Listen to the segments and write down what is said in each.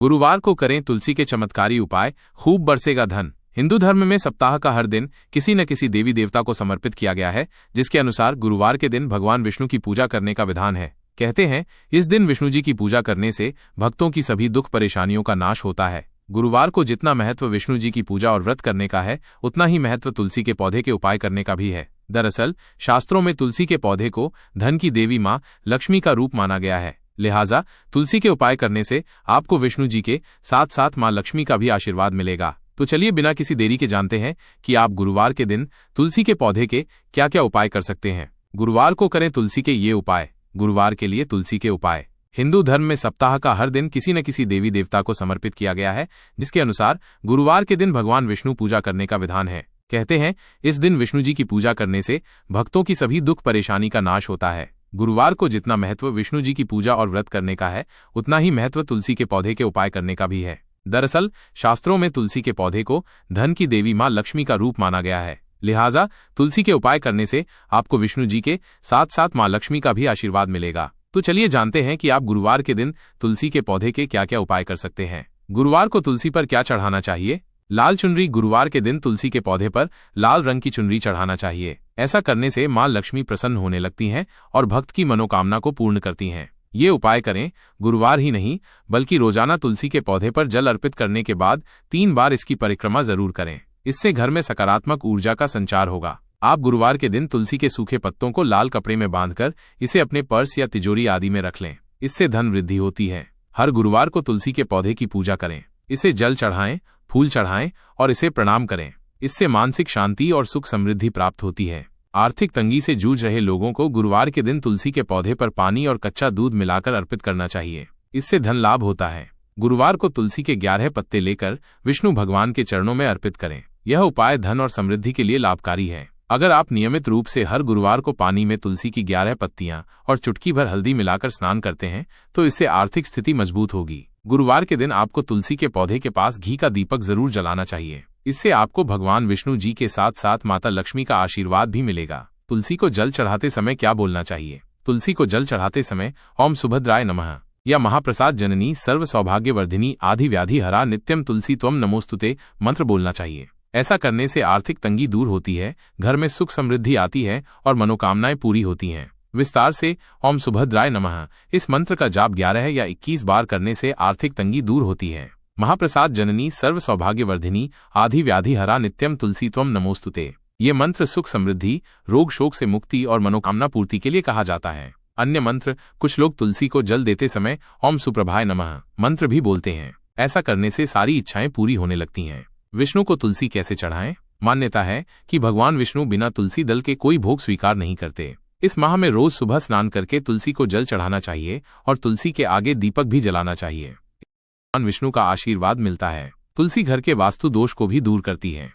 गुरुवार को करें तुलसी के चमत्कारी उपाय, खूब बरसेगा धन। हिंदू धर्म में सप्ताह का हर दिन किसी न किसी देवी देवता को समर्पित किया गया है, जिसके अनुसार गुरुवार के दिन भगवान विष्णु की पूजा करने का विधान है। कहते हैं इस दिन विष्णु जी की पूजा करने से भक्तों की सभी दुख परेशानियों का नाश होता है। गुरुवार को जितना महत्व विष्णु जी की पूजा और व्रत करने का है, उतना ही महत्व तुलसी के पौधे के उपाय करने का भी है। दरअसल शास्त्रों में तुलसी के पौधे को धन की देवी मां लक्ष्मी का रूप माना गया है। लिहाजा तुलसी के उपाय करने से आपको विष्णु जी के साथ साथ मां लक्ष्मी का भी आशीर्वाद मिलेगा। तो चलिए बिना किसी देरी के जानते हैं कि आप गुरुवार के दिन तुलसी के पौधे के क्या क्या उपाय कर सकते हैं। गुरुवार को करें तुलसी के ये उपाय। गुरुवार के लिए तुलसी के उपाय। हिंदू धर्म में सप्ताह का हर दिन किसी न किसी देवी देवता को समर्पित किया गया है, जिसके अनुसार गुरुवार के दिन भगवान विष्णु पूजा करने का विधान है। कहते हैं इस दिन विष्णु जी की पूजा करने से भक्तों की सभी दुख परेशानी का नाश होता है। गुरुवार को जितना महत्व विष्णु जी की पूजा और व्रत करने का है, उतना ही महत्व तुलसी के पौधे के उपाय करने का भी है। दरअसल शास्त्रों में तुलसी के पौधे को धन की देवी मां लक्ष्मी का रूप माना गया है। लिहाजा तुलसी के उपाय करने से आपको विष्णु जी के साथ साथ मां लक्ष्मी का भी आशीर्वाद मिलेगा। तो चलिए जानते हैं कि आप गुरुवार के दिन तुलसी के पौधे के क्या क्या उपाय कर सकते हैं। गुरुवार को तुलसी पर क्या चढ़ाना चाहिए। लाल चुनरी। गुरुवार के दिन तुलसी के पौधे पर लाल रंग की चुनरी चढ़ाना चाहिए। ऐसा करने से मां लक्ष्मी प्रसन्न होने लगती हैं और भक्त की मनोकामना को पूर्ण करती हैं। ये उपाय करें गुरुवार ही नहीं, बल्कि रोजाना तुलसी के पौधे पर जल अर्पित करने के बाद 3 बार इसकी परिक्रमा जरूर करें। इससे घर में सकारात्मक ऊर्जा का संचार होगा। आप गुरुवार के दिन तुलसी के सूखे पत्तों को लाल कपड़े में बांधकर इसे अपने पर्स या तिजोरी आदि में रख लें। इससे धन वृद्धि होती है। हर गुरुवार को तुलसी के पौधे की पूजा करें। इसे जल चढ़ाएं, फूल चढ़ाएं और इसे प्रणाम करें। इससे मानसिक शांति और सुख समृद्धि प्राप्त होती है। आर्थिक तंगी से जूझ रहे लोगों को गुरुवार के दिन तुलसी के पौधे पर पानी और कच्चा दूध मिलाकर अर्पित करना चाहिए। इससे धन लाभ होता है। गुरुवार को तुलसी के 11 पत्ते लेकर विष्णु भगवान के चरणों में अर्पित करें। यह उपाय धन और समृद्धि के लिए लाभकारी है। अगर आप नियमित रूप से हर गुरुवार को पानी में तुलसी की 11 पत्तियां और चुटकी भर हल्दी मिलाकर स्नान करते हैं, तो इससे आर्थिक स्थिति मजबूत होगी। गुरुवार के दिन आपको तुलसी के पौधे के पास घी का दीपक जरूर जलाना चाहिए। इससे आपको भगवान विष्णु जी के साथ साथ माता लक्ष्मी का आशीर्वाद भी मिलेगा। तुलसी को जल चढ़ाते समय क्या बोलना चाहिए। तुलसी को जल चढ़ाते समय ओम सुभद्राय नमः या महाप्रसाद जननी सर्व सौभाग्यवर्धिनी आदि व्याधि हरा नित्यम तुलसी त्वम नमोस्तुते मंत्र बोलना चाहिए। ऐसा करने से आर्थिक तंगी दूर होती है, घर में सुख समृद्धि आती है और मनोकामनाएं पूरी होती हैं। विस्तार से ओम सुभद्राय नमः इस मंत्र का जाप 11 या 21 बार करने से आर्थिक तंगी दूर होती है। महाप्रसाद जननी सर्व सौभाग्यवर्धिनी आदि व्याधि हरा नित्यम तुलसी त्वम नमोस्तुते, ये मंत्र सुख समृद्धि, रोग शोक से मुक्ति और मनोकामना पूर्ति के लिए कहा जाता है। अन्य मंत्र कुछ लोग तुलसी को जल देते समय ओम सुप्रभाय नमः मंत्र भी बोलते हैं। ऐसा करने से सारी इच्छाएं पूरी होने लगती हैं। विष्णु को तुलसी कैसे चढ़ाएं। मान्यता है कि भगवान विष्णु बिना तुलसी दल के कोई भोग स्वीकार नहीं करते। इस माह में रोज सुबह स्नान करके तुलसी को जल चढ़ाना चाहिए और तुलसी के आगे दीपक भी जलाना चाहिए। भगवान विष्णु का आशीर्वाद मिलता है। तुलसी घर के वास्तु दोष को भी दूर करती है।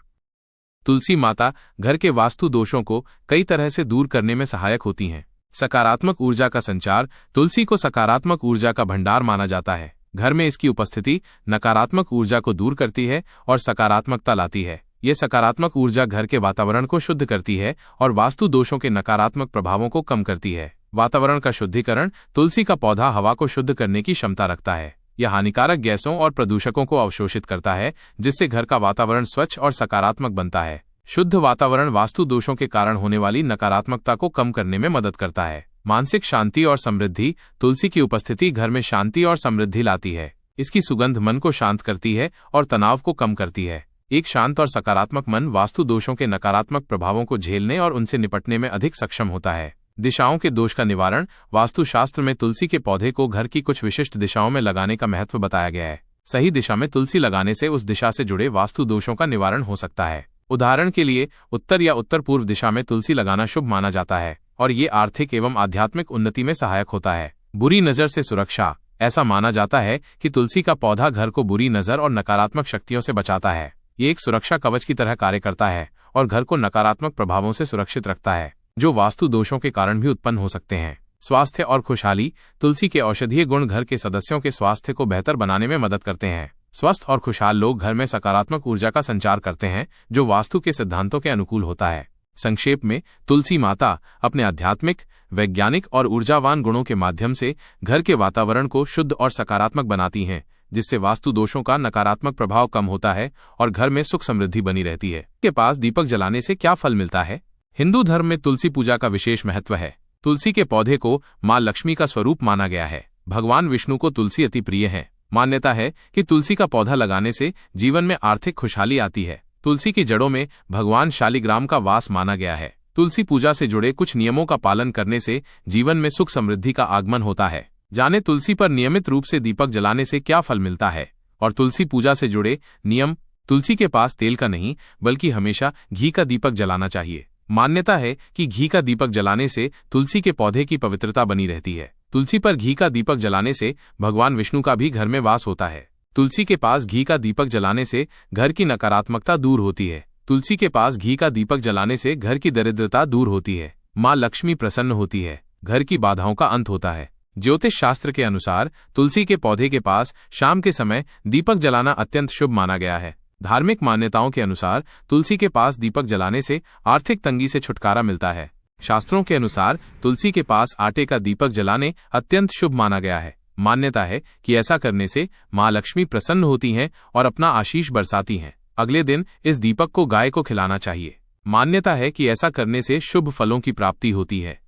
तुलसी माता घर के वास्तु दोषों को कई तरह से दूर करने में सहायक होती हैं। सकारात्मक ऊर्जा का संचार। तुलसी को सकारात्मक ऊर्जा का भंडार माना जाता है। घर में इसकी उपस्थिति नकारात्मक ऊर्जा को दूर करती है और सकारात्मकता लाती है। ये सकारात्मक ऊर्जा घर के वातावरण को शुद्ध करती है और वास्तु दोषों के नकारात्मक प्रभावों को कम करती है। वातावरण का शुद्धिकरण। तुलसी का पौधा हवा को शुद्ध करने की क्षमता रखता है। यह हानिकारक गैसों और प्रदूषकों को अवशोषित करता है, जिससे घर का वातावरण स्वच्छ और सकारात्मक बनता है। शुद्ध वातावरण वास्तु दोषों के कारण होने वाली नकारात्मकता को कम करने में मदद करता है। मानसिक शांति और समृद्धि। तुलसी की उपस्थिति घर में शांति और समृद्धि लाती है। इसकी सुगंध मन को शांत करती है और तनाव को कम करती है। एक शांत और सकारात्मक मन वास्तु दोषों के नकारात्मक प्रभावों को झेलने और उनसे निपटने में अधिक सक्षम होता है। दिशाओं के दोष का निवारण। वास्तुशास्त्र में तुलसी के पौधे को घर की कुछ विशिष्ट दिशाओं में लगाने का महत्व बताया गया है। सही दिशा में तुलसी लगाने से उस दिशा से जुड़े वास्तु दोषों का निवारण हो सकता है। उदाहरण के लिए उत्तर या उत्तर पूर्व दिशा में तुलसी लगाना शुभ माना जाता है और ये आर्थिक एवं आध्यात्मिक उन्नति में सहायक होता है। बुरी नजर से सुरक्षा। ऐसा माना जाता है कि तुलसी का पौधा घर को बुरी नजर और नकारात्मक शक्तियों से बचाता है। ये एक सुरक्षा कवच की तरह कार्य करता है और घर को नकारात्मक प्रभावों से सुरक्षित रखता है, जो वास्तु दोषों के कारण भी उत्पन्न हो सकते हैं। स्वास्थ्य और खुशहाली। तुलसी के औषधीय गुण घर के सदस्यों के स्वास्थ्य को बेहतर बनाने में मदद करते हैं। स्वस्थ और खुशहाल लोग घर में सकारात्मक ऊर्जा का संचार करते हैं, जो वास्तु के सिद्धांतों के अनुकूल होता है। संक्षेप में, तुलसी माता अपने आध्यात्मिक, वैज्ञानिक और ऊर्जावान गुणों के माध्यम से घर के वातावरण को शुद्ध और सकारात्मक बनाती हैं, जिससे वास्तु दोषों का नकारात्मक प्रभाव कम होता है और घर में सुख समृद्धि बनी रहती है। के पास दीपक जलाने से क्या फल मिलता है? हिंदू धर्म में तुलसी पूजा का विशेष महत्व है। तुलसी के पौधे को मां लक्ष्मी का स्वरूप माना गया है। भगवान विष्णु को तुलसी अति प्रिय है। मान्यता है कि तुलसी का पौधा लगाने से जीवन में आर्थिक खुशहाली आती है। तुलसी की जड़ों में भगवान शालिग्राम का वास माना गया है। तुलसी पूजा से जुड़े कुछ नियमों का पालन करने से जीवन में सुख समृद्धि का आगमन होता है। जाने तुलसी पर नियमित रूप से दीपक जलाने से क्या फल मिलता है और तुलसी पूजा से जुड़े नियम। तुलसी के पास तेल का नहीं बल्कि हमेशा घी का दीपक जलाना चाहिए। मान्यता है कि घी का दीपक जलाने से तुलसी के पौधे की पवित्रता बनी रहती है। तुलसी पर घी का दीपक जलाने से भगवान विष्णु का भी घर में वास होता है। तुलसी के पास घी का दीपक जलाने से घर की नकारात्मकता दूर होती है। तुलसी के पास घी का दीपक जलाने से घर की दरिद्रता दूर होती है। मां लक्ष्मी प्रसन्न होती है। घर की बाधाओं का अंत होता है। ज्योतिष शास्त्र के अनुसार तुलसी के पौधे के पास शाम के समय दीपक जलाना अत्यंत शुभ माना गया है। धार्मिक मान्यताओं के अनुसार तुलसी के पास दीपक जलाने से आर्थिक तंगी से छुटकारा मिलता है। शास्त्रों के अनुसार तुलसी के पास आटे का दीपक जलाने अत्यंत शुभ माना गया है। मान्यता है कि ऐसा करने से मां लक्ष्मी प्रसन्न होती हैं और अपना आशीष बरसाती हैं। अगले दिन इस दीपक को गाय को खिलाना चाहिए। मान्यता है कि ऐसा करने से शुभ फलों की प्राप्ति होती है।